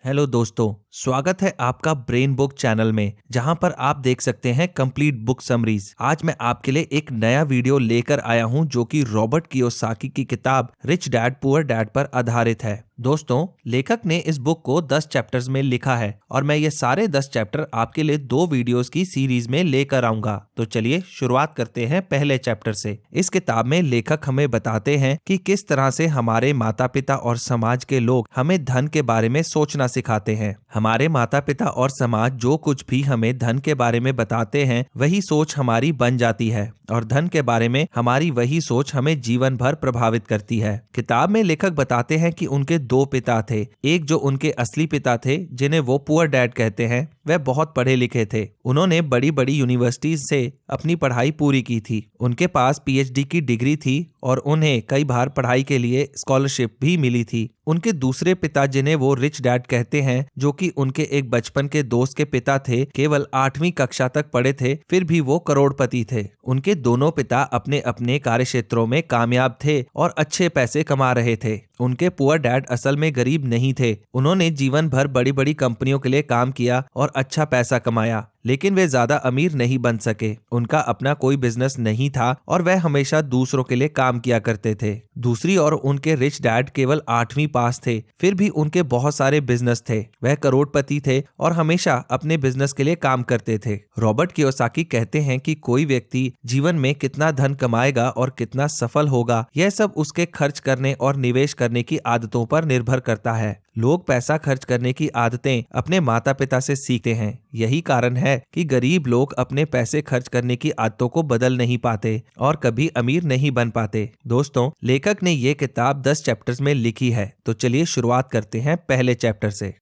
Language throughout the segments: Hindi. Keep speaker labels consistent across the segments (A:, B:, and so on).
A: हेलो दोस्तों, स्वागत है आपका ब्रेन बुक चैनल में, जहां पर आप देख सकते हैं कंप्लीट बुक समरीज। आज मैं आपके लिए एक नया वीडियो लेकर आया हूं जो कि रॉबर्ट कियोसाकी की किताब रिच डैड पुअर डैड पर आधारित है। दोस्तों, लेखक ने इस बुक को 10 चैप्टर्स में लिखा है और मैं ये सारे 10 चैप्टर आपके लिए 2 वीडियोस की सीरीज में लेकर आऊंगा। तो चलिए शुरुआत करते हैं पहले चैप्टर से। इस किताब में लेखक हमें बताते हैं कि किस तरह से हमारे माता पिता और समाज के लोग हमें धन के बारे में सोचना सिखाते हैं। हमारे माता पिता और समाज जो कुछ भी हमें धन के बारे में बताते हैं वही सोच हमारी बन जाती है और धन के बारे में हमारी वही सोच हमें जीवन भर प्रभावित करती है। किताब में लेखक बताते हैं कि उनके 2 पिता थे। एक जो उनके असली पिता थे, जिन्हें वो पुअर डैड कहते हैं, वह बहुत पढ़े लिखे थे। उन्होंने बड़ी बड़ी यूनिवर्सिटीज से अपनी पढ़ाई पूरी की थी। उनके पास पीएचडी की डिग्री थी और उन्हें कई बार पढ़ाई के लिए स्कॉलरशिप भी मिली थी। उनके दूसरे पिता, जिन्हें वो रिच डैड कहते हैं, जो कि उनके एक बचपन के दोस्त के पिता थे, केवल 8वीं कक्षा तक पढ़े थे, फिर भी वो करोड़पति थे। उनके दोनों पिता अपने अपने कार्य क्षेत्रों में कामयाब थे और अच्छे पैसे कमा रहे थे। उनके पुअर डैड असल में गरीब नहीं थे। उन्होंने जीवन भर बड़ी बड़ी कंपनियों के लिए काम किया और अच्छा पैसा कमाया, लेकिन वे ज्यादा अमीर नहीं बन सके। उनका अपना कोई बिजनेस नहीं था और वह हमेशा दूसरों के लिए काम किया करते थे। दूसरी ओर उनके रिच डैड केवल 8वीं पास थे, फिर भी उनके बहुत सारे बिजनेस थे। वह करोड़पति थे और हमेशा अपने बिजनेस के लिए काम करते थे। रॉबर्ट कियोसाकी कहते हैं कि कोई व्यक्ति जीवन में कितना धन कमाएगा और कितना सफल होगा, यह सब उसके खर्च करने और निवेश करने की आदतों पर निर्भर करता है। लोग पैसा खर्च करने की आदतें अपने माता पिता से सीखते हैं। यही कारण है कि गरीब लोग अपने पैसे खर्च करने की आदतों को बदल नहीं पाते और कभी अमीर नहीं बन पाते। दोस्तों, लेखक ने ये किताब 10 चैप्टर्स में लिखी है, तो चलिए शुरुआत करते हैं पहले चैप्टर से।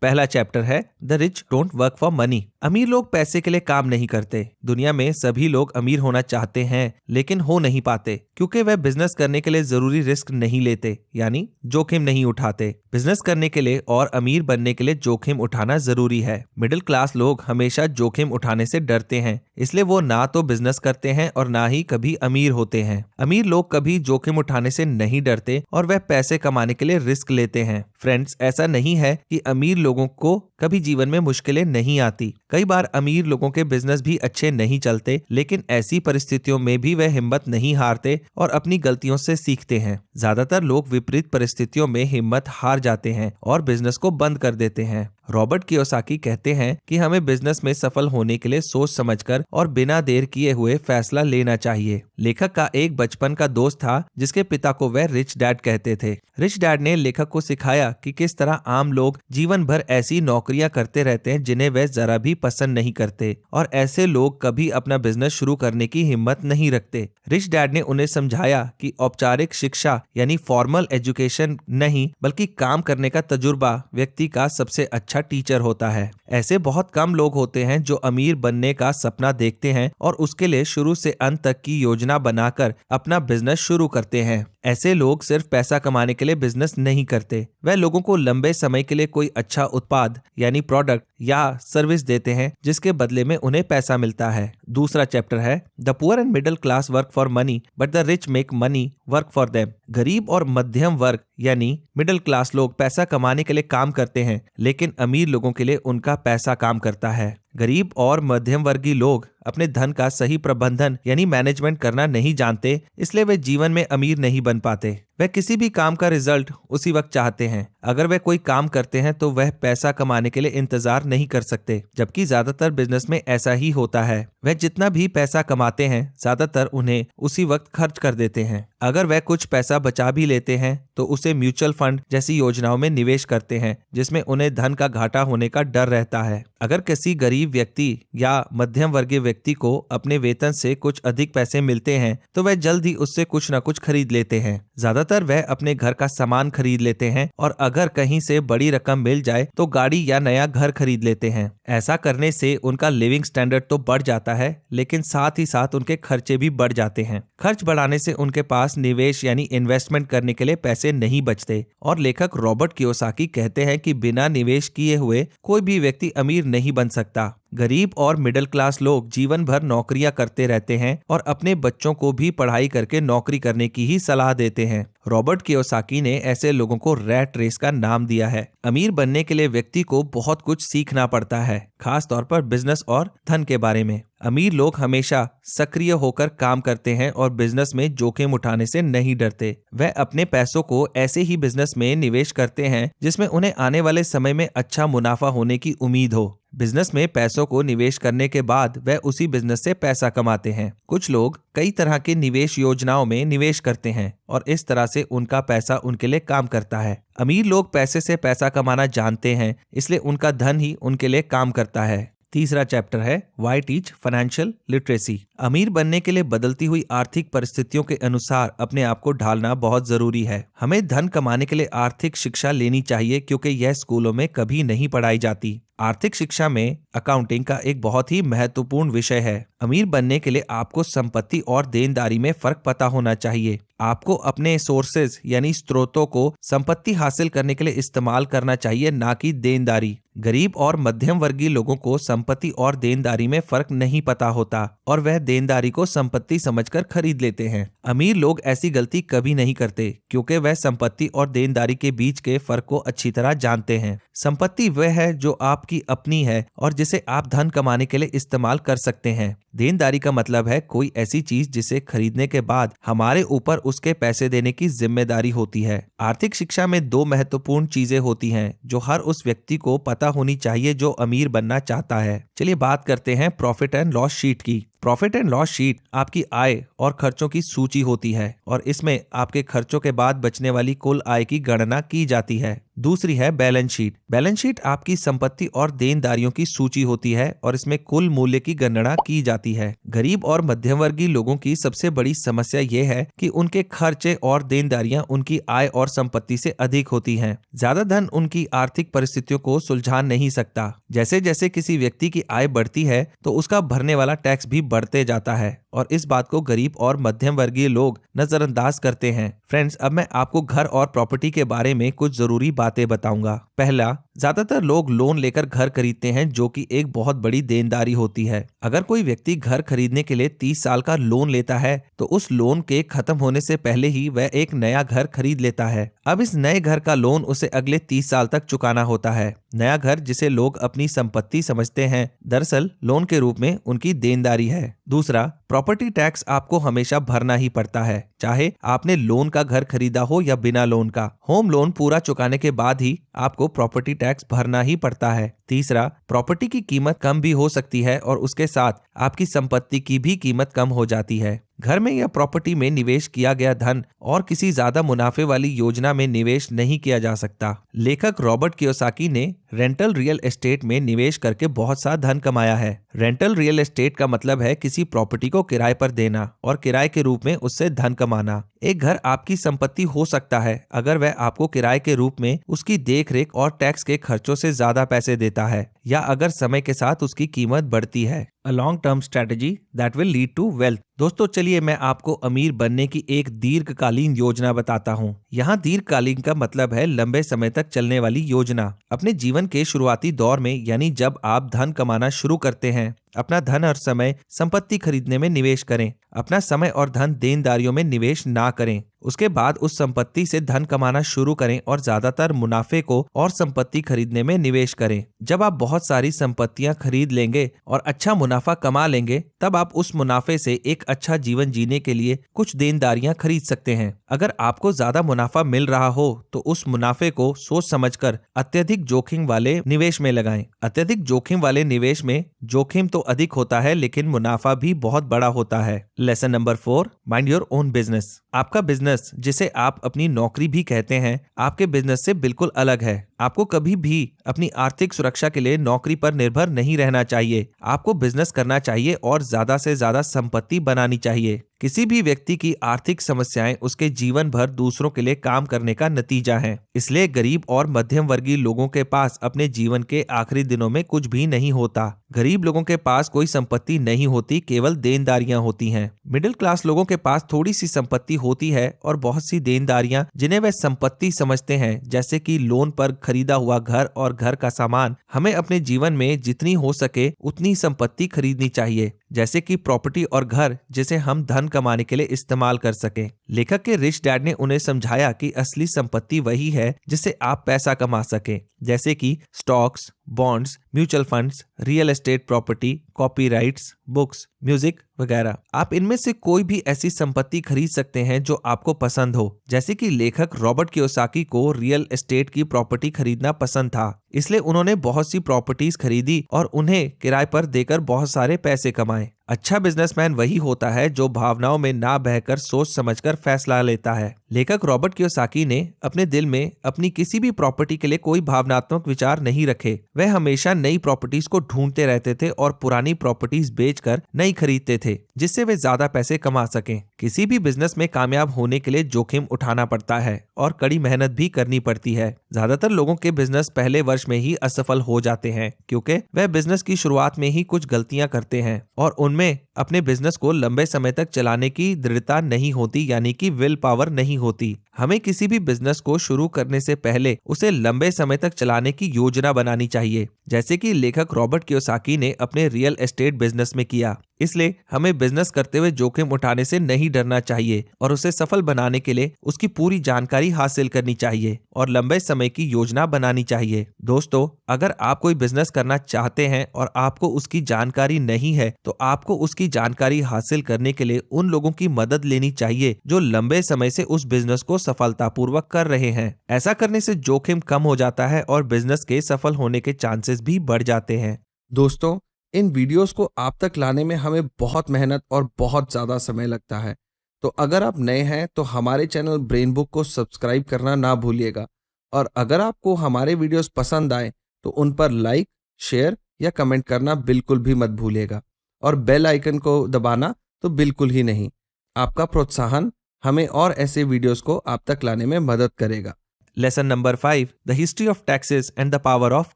A: पहला चैप्टर है the rich don't work for money. अमीर लोग पैसे के लिए काम नहीं करते। दुनिया में सभी लोग अमीर होना चाहते हैं, लेकिन हो नहीं पाते क्योंकि वह बिजनेस करने के लिए जरूरी रिस्क नहीं लेते, यानी जोखिम नहीं उठाते। बिजनेस करने के लिए और अमीर बनने के लिए जोखिम उठाना जरूरी है। मिडिल क्लास लोग हमेशा जोखिम उठाने से डरते हैं, इसलिए वो ना तो बिजनेस करते हैं और ना ही कभी अमीर होते हैं। अमीर लोग कभी जोखिम उठाने से नहीं डरते और वह पैसे कमाने के लिए रिस्क लेते हैं। फ्रेंड्स, ऐसा नहीं है कि अमीर लोगों को कभी जीवन में मुश्किलें नहीं आती। कई बार अमीर लोगों के बिजनेस भी अच्छे नहीं चलते, लेकिन ऐसी परिस्थितियों में भी वह हिम्मत नहीं हारते और अपनी गलतियों से सीखते हैं। ज्यादातर लोग विपरीत परिस्थितियों में हिम्मत हार जाते हैं और बिजनेस को बंद कर देते हैं। रॉबर्ट कियोसाकी कहते हैं कि हमें बिजनेस में सफल होने के लिए सोच समझकर और बिना देर किए हुए फैसला लेना चाहिए। लेखक का एक बचपन का दोस्त था जिसके पिता को वह रिच डैड कहते थे। रिच डैड ने लेखक को सिखाया कि किस तरह आम लोग जीवन भर ऐसी नौकरियां करते रहते हैं जिन्हें वह जरा भी पसंद नहीं करते और ऐसे लोग कभी अपना बिजनेस शुरू करने की हिम्मत नहीं रखते। रिच डैड ने उन्हें समझाया कि औपचारिक शिक्षा यानी फॉर्मल एजुकेशन नहीं, बल्कि काम करने का तजुर्बा व्यक्ति का सबसे अच्छा टीचर होता है। ऐसे बहुत कम लोग होते हैं जो अमीर बनने का सपना देखते हैं और उसके लिए शुरू से अंत तक की योजना बनाकर अपना बिजनेस शुरू करते हैं। ऐसे लोग सिर्फ पैसा कमाने के लिए बिजनेस नहीं करते, वह लोगों को लंबे समय के लिए कोई अच्छा उत्पाद यानी प्रोडक्ट या सर्विस देते हैं जिसके बदले में उन्हें पैसा मिलता है। दूसरा चैप्टर है the poor and middle class work for money but the rich make money work for them. गरीब और मध्यम वर्ग यानी मिडिल क्लास लोग पैसा कमाने के लिए काम करते हैं, लेकिन अमीर लोगों के लिए उनका पैसा काम करता है। गरीब और मध्यम वर्गीय लोग अपने धन का सही प्रबंधन यानी मैनेजमेंट करना नहीं जानते, इसलिए वे जीवन में अमीर नहीं बन पाते। वह किसी भी काम का रिजल्ट उसी वक्त चाहते हैं। अगर वे कोई काम करते हैं तो वह पैसा कमाने के लिए इंतजार नहीं कर सकते, जबकि ज्यादातर बिजनेस में ऐसा ही होता है। वह जितना भी पैसा कमाते हैं ज्यादातर उन्हें उसी वक्त खर्च कर देते हैं। अगर वह कुछ पैसा बचा भी लेते हैं तो उसे म्यूचुअल फंड जैसी योजनाओं में निवेश करते हैं, जिसमें उन्हें धन का घाटा होने का डर रहता है। अगर किसी गरीब व्यक्ति या मध्यम वर्गीय व्यक्ति को अपने वेतन से कुछ अधिक पैसे मिलते हैं तो वह जल्द ही उससे कुछ न कुछ खरीद लेते हैं। ज्यादातर वह अपने घर का सामान खरीद लेते हैं और अगर कहीं से बड़ी रकम मिल जाए तो गाड़ी या नया घर खरीद लेते हैं। ऐसा करने से उनका लिविंग स्टैंडर्ड तो बढ़ जाता है, लेकिन साथ ही साथ उनके खर्चे भी बढ़ जाते हैं। खर्च बढ़ाने से उनके पास निवेश यानी इन्वेस्टमेंट करने के लिए पैसे नहीं बचते और लेखक रॉबर्ट कियोसाकी कहते हैं कि बिना निवेश किए हुए कोई भी व्यक्ति अमीर नहीं बन सकता। गरीब और मिडिल क्लास लोग जीवन भर नौकरियां करते रहते हैं और अपने बच्चों को भी पढ़ाई करके नौकरी करने की ही सलाह देते हैं। रॉबर्ट कियोसाकी ने ऐसे लोगों को रैट रेस का नाम दिया है। अमीर बनने के लिए व्यक्ति को बहुत कुछ सीखना पड़ता है, खास तौर पर बिजनेस और धन के बारे में। अमीर लोग हमेशा सक्रिय होकर काम करते हैं और बिजनेस में जोखिम उठाने से नहीं डरते। वह अपने पैसों को ऐसे ही बिजनेस में निवेश करते हैं जिसमें उन्हें आने वाले समय में अच्छा मुनाफा होने की उम्मीद हो। बिजनेस में पैसों को निवेश करने के बाद वह उसी बिजनेस से पैसा कमाते हैं। कुछ लोग कई तरह के निवेश योजनाओं में निवेश करते हैं और इस तरह से उनका पैसा उनके लिए काम करता है। अमीर लोग पैसे से पैसा कमाना जानते हैं, इसलिए उनका धन ही उनके लिए काम करता है। तीसरा चैप्टर है व्हाई टीच फाइनेंशियल लिटरेसी। अमीर बनने के लिए बदलती हुई आर्थिक परिस्थितियों के अनुसार अपने आप को ढालना बहुत जरूरी है। हमें धन कमाने के लिए आर्थिक शिक्षा लेनी चाहिए क्योंकि यह स्कूलों में कभी नहीं पढ़ाई जाती। आर्थिक शिक्षा में अकाउंटिंग का एक बहुत ही महत्वपूर्ण विषय है। अमीर बनने के लिए आपको संपत्ति और देनदारी में फर्क पता होना चाहिए। आपको अपने सोर्सेज यानी स्रोतों को संपत्ति हासिल करने के लिए इस्तेमाल करना चाहिए, ना कि देनदारी। गरीब और मध्यम वर्गीय लोगों को संपत्ति और देनदारी में फर्क नहीं पता होता और वह देनदारी को संपत्ति समझकर खरीद लेते हैं। अमीर लोग ऐसी गलती कभी नहीं करते क्योंकि वह संपत्ति और देनदारी के बीच के फर्क को अच्छी तरह जानते हैं। संपत्ति वह है जो आपकी अपनी है और जिसे आप धन कमाने के लिए इस्तेमाल कर सकते हैं। देनदारी का मतलब है कोई ऐसी चीज जिसे खरीदने के बाद हमारे ऊपर उसके पैसे देने की जिम्मेदारी होती है। आर्थिक शिक्षा में दो महत्वपूर्ण चीजें होती हैं जो हर उस व्यक्ति को पता होनी चाहिए जो अमीर बनना चाहता है। चलिए बात करते हैं प्रॉफिट एंड लॉस शीट की। प्रॉफिट एंड लॉस शीट आपकी आय और खर्चों की सूची होती है और इसमें आपके खर्चों के बाद बचने वाली कुल आय की गणना की जाती है। दूसरी है बैलेंस शीट। बैलेंस शीट आपकी संपत्ति और देनदारियों की सूची होती है और इसमें कुल मूल्य की गणना की जाती है। गरीब और मध्यम वर्गीय लोगों की सबसे बड़ी समस्या यह है कि उनके खर्चे और देनदारियां उनकी आय और संपत्ति से अधिक होती हैं। ज्यादा धन उनकी आर्थिक परिस्थितियों को सुलझा नहीं सकता। जैसे जैसे किसी व्यक्ति की आय बढ़ती है तो उसका भरने वाला टैक्स भी बढ़ते जाता है और इस बात को गरीब और मध्यम वर्गीय लोग नजरअंदाज करते हैं। फ्रेंड्स, अब मैं आपको घर और प्रॉपर्टी के बारे में कुछ जरूरी बातें बताऊंगा। पहला, ज्यादातर लोग लोन लेकर घर खरीदते हैं जो कि एक बहुत बड़ी देनदारी होती है। अगर कोई व्यक्ति घर खरीदने के लिए 30 साल का लोन लेता है तो उस लोन के खत्म होने से पहले ही वह एक नया घर खरीद लेता है। अब इस नए घर का लोन उसे अगले 30 साल तक चुकाना होता है। नया घर, जिसे लोग अपनी संपत्ति समझते हैं, दरअसल लोन के रूप में उनकी देनदारी है। दूसरा, प्रॉपर्टी टैक्स आपको हमेशा भरना ही पड़ता है, चाहे आपने लोन का घर खरीदा हो या बिना लोन का। होम लोन पूरा चुकाने के बाद ही आपको प्रॉपर्टी टैक्स भरना ही पड़ता है। तीसरा, प्रॉपर्टी की कीमत कम भी हो सकती है और उसके साथ आपकी संपत्ति की भी कीमत कम हो जाती है। घर में या प्रॉपर्टी में निवेश किया गया धन और किसी ज्यादा मुनाफे वाली योजना में निवेश नहीं किया जा सकता। लेखक रॉबर्ट कियोसाकी ने रेंटल रियल एस्टेट में निवेश करके बहुत सा धन कमाया है। रेंटल रियल एस्टेट का मतलब है किसी प्रॉपर्टी को किराए पर देना और किराए के रूप में उससे धन कमाना। एक घर आपकी संपत्ति हो सकता है अगर वह आपको किराए के रूप में उसकी देखरेख और टैक्स के खर्चों से ज्यादा पैसे देता है या अगर समय के साथ उसकी कीमत बढ़ती है। A long term strategy that will lead to wealth. दोस्तों, चलिए मैं आपको अमीर बनने की एक दीर्घकालीन योजना बताता हूँ। यहाँ दीर्घकालीन का मतलब है लंबे समय तक चलने वाली योजना। अपने जीवन के शुरुआती दौर में, यानी जब आप धन कमाना शुरू करते हैं, अपना धन और समय संपत्ति खरीदने में निवेश करें। अपना समय और धन देनदारियों में निवेश ना करें। उसके बाद उस संपत्ति से धन कमाना शुरू करें और ज्यादातर मुनाफे को और संपत्ति खरीदने में निवेश करें। जब आप बहुत सारी संपत्तियां खरीद लेंगे और अच्छा मुनाफा कमा लेंगे, तब आप उस मुनाफे से एक अच्छा जीवन जीने के लिए कुछ देनदारियां खरीद सकते हैं। अगर आपको ज्यादा मुनाफा मिल रहा हो तो उस मुनाफे को सोच समझकर अत्यधिक जोखिम वाले निवेश में लगाएं। अत्यधिक जोखिम वाले निवेश में जोखिम तो अधिक होता है लेकिन मुनाफा भी बहुत बड़ा होता है। Lesson number 4, mind your own business. आपका बिजनेस, जिसे आप अपनी नौकरी भी कहते हैं, आपके बिजनेस से बिल्कुल अलग है। आपको कभी भी अपनी आर्थिक सुरक्षा के लिए नौकरी पर निर्भर नहीं रहना चाहिए। आपको बिजनेस करना चाहिए और ज्यादा से ज्यादा संपत्ति बनानी चाहिए। किसी भी व्यक्ति की आर्थिक समस्याएं उसके जीवन भर दूसरों के लिए काम करने का नतीजा हैं। इसलिए गरीब और मध्यम वर्गीय लोगों के पास अपने जीवन के आखिरी दिनों में कुछ भी नहीं होता। गरीब लोगों के पास कोई संपत्ति नहीं होती, केवल देनदारियां होती हैं। मिडिल क्लास लोगों के पास थोड़ी सी संपत्ति होती है और बहुत सी देनदारियां जिन्हें वे संपत्ति समझते हैं, जैसे कि लोन पर खरीदा हुआ घर और घर का सामान। हमें अपने जीवन में जितनी हो सके उतनी संपत्ति खरीदनी चाहिए, जैसे कि प्रॉपर्टी और घर, जिसे हम धन कमाने के लिए इस्तेमाल कर सकें। लेखक के रिच डैड ने उन्हें समझाया कि असली संपत्ति वही है जिससे आप पैसा कमा सकें, जैसे कि stocks, bonds, mutual funds, real estate property, copyrights, books, music वगैरह। आप इनमें से कोई भी ऐसी संपत्ति खरीद सकते हैं जो आपको पसंद हो। जैसे कि लेखक रॉबर्ट कियोसाकी को रियल एस्टेट की प्रॉपर्टी खरीदना पसंद था, इसलिए उन्होंने बहुत सी प्रॉपर्टीज खरीदी और उन्हें किराए पर देकर बहुत सारे पैसे कमाए। अच्छा बिजनेसमैन वही होता है जो भावनाओं में ना बहकर सोच समझकर फैसला लेता है। लेखक रॉबर्ट कियोसाकी ने अपने दिल में अपनी किसी भी प्रॉपर्टी के लिए कोई भावनात्मक विचार नहीं रखे। वह हमेशा नई प्रॉपर्टीज को ढूंढते रहते थे और पुरानी प्रॉपर्टीज बेचकर नई खरीदते थे, जिससे वे ज्यादा पैसे कमा सकें। किसी भी बिजनेस में कामयाब होने के लिए जोखिम उठाना पड़ता है और कड़ी मेहनत भी करनी पड़ती है। ज्यादातर लोगों के बिजनेस पहले वर्ष में ही असफल हो जाते हैं, क्योंकि वह बिजनेस की शुरुआत में ही कुछ गलतियां करते हैं और उनमें अपने बिजनेस को लंबे समय तक चलाने की दृढ़ता नहीं होती, यानी कि विल पावर नहीं होती। हमें किसी भी बिजनेस को शुरू करने से पहले उसे लंबे समय तक चलाने की योजना बनानी चाहिए, जैसे कि लेखक रॉबर्ट कियोसाकी ने अपने रियल एस्टेट बिजनेस में किया। इसलिए हमें बिजनेस करते हुए जोखिम उठाने से नहीं डरना चाहिए और उसे सफल बनाने के लिए उसकी पूरी जानकारी हासिल करनी चाहिए और लंबे समय की योजना बनानी चाहिए। दोस्तों, अगर आप कोई बिजनेस करना चाहते हैं और आपको उसकी जानकारी नहीं है, तो आपको उसकी जानकारी हासिल करने के लिए उन लोगों की मदद लेनी चाहिए जो लंबे समय से उस बिजनेस को सफलतापूर्वक कर रहे हैं। ऐसा करने से जोखिम कम हो जाता है और बिजनेस के सफल होने के चांसेस भी बढ़ जाते हैं।
B: दोस्तों, इन वीडियोस को आप तक लाने में हमें बहुत मेहनत और बहुत ज़्यादा समय लगता है, तो अगर आप नए हैं तो हमारे चैनल ब्रेन बुक को सब्सक्राइब करना ना भूलिएगा और अगर आपको हमारे वीडियोस पसंद आए तो उन पर लाइक, शेयर या कमेंट करना बिल्कुल भी मत भूलिएगा और बेल आइकन को दबाना तो बिल्कुल ही नहीं। आपका प्रोत्साहन हमें और ऐसे वीडियोस को आप तक लाने में मदद करेगा।
A: Lesson number 5, the history of taxes and the power of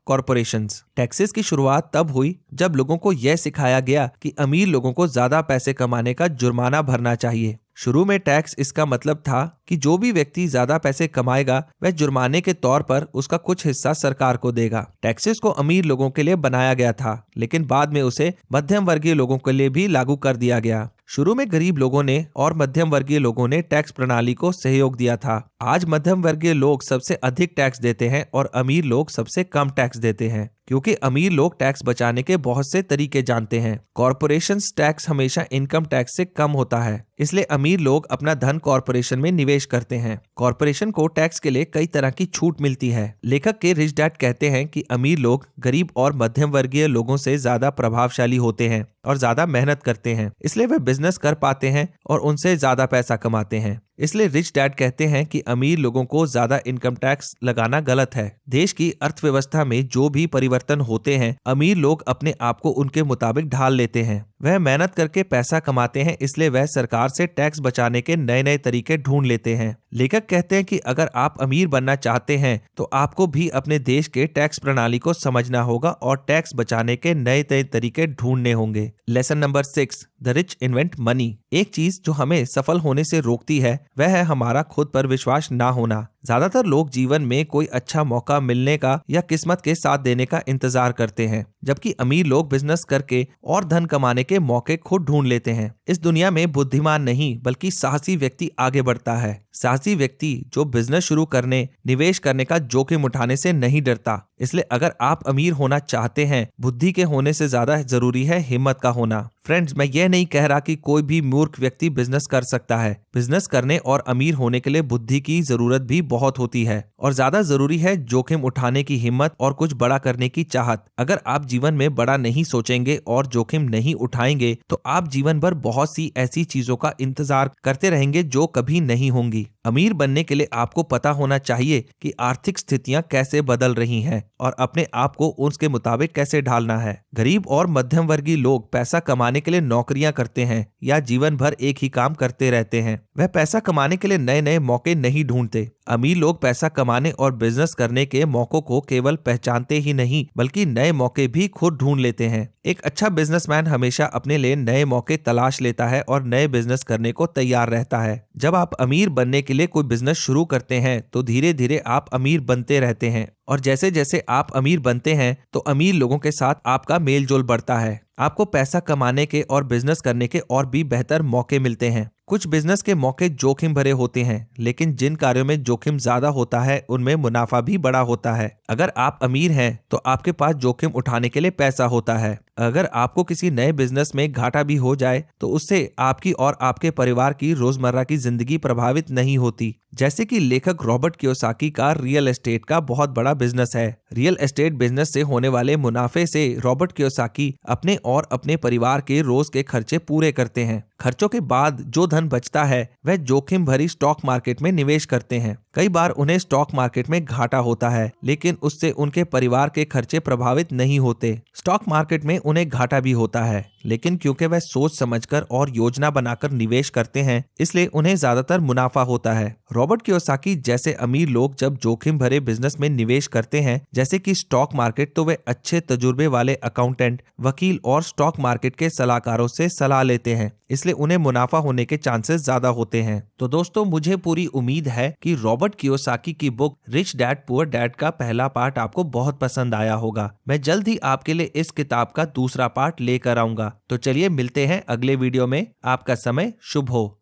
A: corporations. Taxes की शुरुआत तब हुई जब लोगों को यह सिखाया गया कि अमीर लोगों को ज्यादा पैसे कमाने का जुर्माना भरना चाहिए। शुरू में टैक्स इसका मतलब था कि जो भी व्यक्ति ज्यादा पैसे कमाएगा वह जुर्माने के तौर पर उसका कुछ हिस्सा सरकार को देगा। टैक्सेस को अमीर लोगों के लिए बनाया गया था, लेकिन बाद में उसे मध्यम वर्गीय लोगों के लिए भी लागू कर दिया गया। शुरू में गरीब लोगों ने और मध्यम वर्गीय लोगों ने टैक्स प्रणाली को सहयोग दिया था। आज मध्यम वर्गीय लोग सबसे अधिक टैक्स देते हैं और अमीर लोग सबसे कम टैक्स देते हैं, क्योंकि अमीर लोग टैक्स बचाने के बहुत से तरीके जानते हैं। कॉर्पोरेशंस टैक्स हमेशा इनकम टैक्स से कम होता है, इसलिए अमीर लोग अपना धन कॉर्पोरेशन में निवेश करते हैं। कॉर्पोरेशन को टैक्स के लिए कई तरह की छूट मिलती है। लेखक के रिच डैड कहते हैं कि अमीर लोग गरीब और मध्यम वर्गीय लोगों से ज्यादा प्रभावशाली होते हैं और ज्यादा मेहनत करते हैं, इसलिए वे बिजनेस कर पाते हैं और उनसे ज्यादा पैसा कमाते हैं। इसलिए रिच डैड कहते हैं कि अमीर लोगों को ज्यादा इनकम टैक्स लगाना गलत है। देश की अर्थव्यवस्था में जो भी परिवर्तन होते हैं, अमीर लोग अपने आप को उनके मुताबिक ढाल लेते हैं। वह मेहनत करके पैसा कमाते हैं, इसलिए वह सरकार से टैक्स बचाने के नए नए तरीके ढूंढ लेते हैं। लेखक कहते हैं कि अगर आप अमीर बनना चाहते हैं तो आपको भी अपने देश के टैक्स प्रणाली को समझना होगा और टैक्स बचाने के नए नए तरीके ढूंढने होंगे। Lesson number 6, the rich invent money. एक चीज जो हमें सफल होने से रोकती है वह है हमारा खुद पर विश्वास ना होना। ज्यादातर लोग जीवन में कोई अच्छा मौका मिलने का या किस्मत के साथ देने का इंतजार करते हैं, जबकि अमीर लोग बिजनेस करके और धन कमाने के मौके खुद ढूंढ लेते हैं। इस दुनिया में बुद्धिमान नहीं बल्कि साहसी व्यक्ति आगे बढ़ता है। साहसी व्यक्ति जो बिजनेस शुरू करने, निवेश करने का जोखिम उठाने से नहीं डरता। इसलिए अगर आप अमीर होना चाहते हैं, बुद्धि के होने से ज्यादा जरूरी है हिम्मत का होना। फ्रेंड्स, मैं ये नहीं कह रहा कि कोई भी मूर्ख व्यक्ति बिजनेस कर सकता है। बिजनेस करने और अमीर होने के लिए बुद्धि की जरूरत भी बहुत होती है और ज्यादा जरूरी है जोखिम उठाने की हिम्मत और कुछ बड़ा करने की चाहत। अगर आप जीवन में बड़ा नहीं सोचेंगे और जोखिम नहीं उठाएंगे तो आप जीवन भर बहुत सी ऐसी चीजों का इंतजार करते रहेंगे जो कभी नहीं होंगी। अमीर बनने के लिए आपको पता होना चाहिए कि आर्थिक स्थितियां कैसे बदल रही हैं और अपने आप को उसके मुताबिक कैसे ढालना है। गरीब और मध्यम वर्गीय लोग पैसा कमाने के लिए नौकरियां करते हैं या जीवन भर एक ही काम करते रहते हैं। वह पैसा कमाने के लिए नए नए मौके नहीं ढूंढते। अमीर लोग पैसा कमाने और बिजनेस करने के मौकों को केवल पहचानते ही नहीं बल्कि नए मौके भी खुद ढूंढ लेते हैं। एक अच्छा बिजनेसमैन हमेशा अपने लिए नए मौके तलाश लेता है और नए बिजनेस करने को तैयार रहता है। जब आप अमीर बनने के लिए कोई बिजनेस शुरू करते हैं तो धीरे धीरे आप अमीर बनते रहते हैं और जैसे जैसे आप अमीर बनते हैं तो अमीर लोगों के साथ आपका मेल जोल बढ़ता है। आपको पैसा कमाने के और बिजनेस करने के और भी बेहतर मौके मिलते हैं। कुछ बिजनेस के मौके जोखिम भरे होते हैं, लेकिन जिन कार्यों में जोखिम ज्यादा होता है उनमें मुनाफा भी बड़ा होता है। अगर आप अमीर हैं तो आपके पास जोखिम उठाने के लिए पैसा होता है। अगर आपको किसी नए बिजनेस में घाटा भी हो जाए तो उससे आपकी और आपके परिवार की रोजमर्रा की जिंदगी प्रभावित नहीं होती। जैसे कि लेखक रॉबर्ट कियोसाकी का रियल एस्टेट का बहुत बड़ा बिजनेस है। रियल एस्टेट बिजनेस से होने वाले मुनाफे से रॉबर्ट कियोसाकी अपने और अपने परिवार के रोज के खर्चे पूरे करते हैं। खर्चों के बाद जो धन बचता है वह जोखिम भरी स्टॉक मार्केट में निवेश करते हैं। कई बार उन्हें स्टॉक मार्केट में घाटा होता है, लेकिन उससे उनके परिवार के खर्चे प्रभावित नहीं होते। स्टॉक मार्केट में उन्हें घाटा भी होता है, लेकिन क्योंकि वह सोच समझकर और योजना बनाकर निवेश करते हैं इसलिए उन्हें ज्यादातर मुनाफा होता है। रॉबर्ट कियोसाकी जैसे अमीर लोग जब जोखिम भरे बिजनेस में निवेश करते हैं जैसे कि स्टॉक मार्केट, तो वे अच्छे तजुर्बे वाले अकाउंटेंट, वकील और स्टॉक मार्केट के सलाहकारों से सलाह लेते हैं, इसलिए उन्हें मुनाफा होने के चांसेस ज्यादा होते हैं। तो दोस्तों, मुझे पूरी उम्मीद है कि रॉबर्ट कियोसाकी की book rich dad poor dad का पहला पार्ट आपको बहुत पसंद आया होगा। मैं जल्द ही आपके लिए इस किताब का दूसरा पार्ट लेकर आऊंगा। तो चलिए मिलते हैं अगले वीडियो में। आपका समय शुभ हो।